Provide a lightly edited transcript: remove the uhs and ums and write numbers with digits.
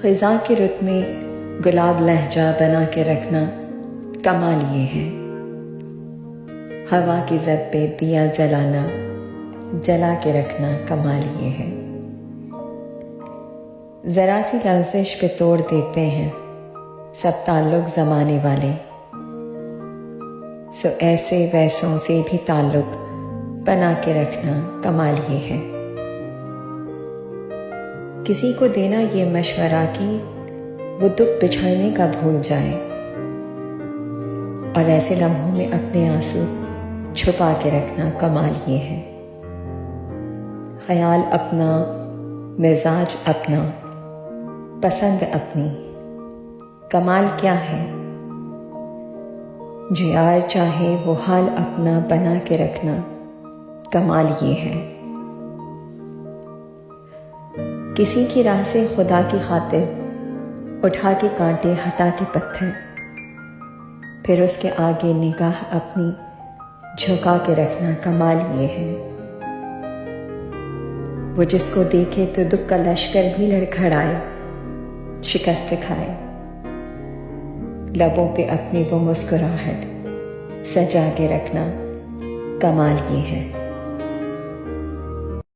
ख़िज़ा के रुत में गुलाब लहजा बना के रखना कमाल ये है। हवा की ज़द पे दिया जलाना, जला के रखना कमाल ये है। ज़रा सी लफ्ज़िश पे तोड़ देते हैं सब ताल्लुक़ ज़माने वाले, सो ऐसे वैसों से भी ताल्लुक़ बना के रखना कमाल ये है। किसी को देना ये मशवरा कि वो दुख बिछड़ने का भूल जाए, और ऐसे लम्हों में अपने आंसू छुपा के रखना कमाल ये है। ख्याल अपना, मिजाज अपना, पसंद अपनी, कमाल क्या है। जो यार चाहे वो हाल अपना बना के रखना कमाल ये है। किसी की राह से खुदा की खातिर उठा के कांटे हटा के पत्थर, फिर उसके आगे निगाह अपनी झुका के रखना कमाल ये है। वो जिसको देखे तो दुख का लश्कर भी लड़खड़ाए, शिकस्त खाए, लबों पे अपनी वो मुस्कुराहट सजा के रखना कमाल ये है।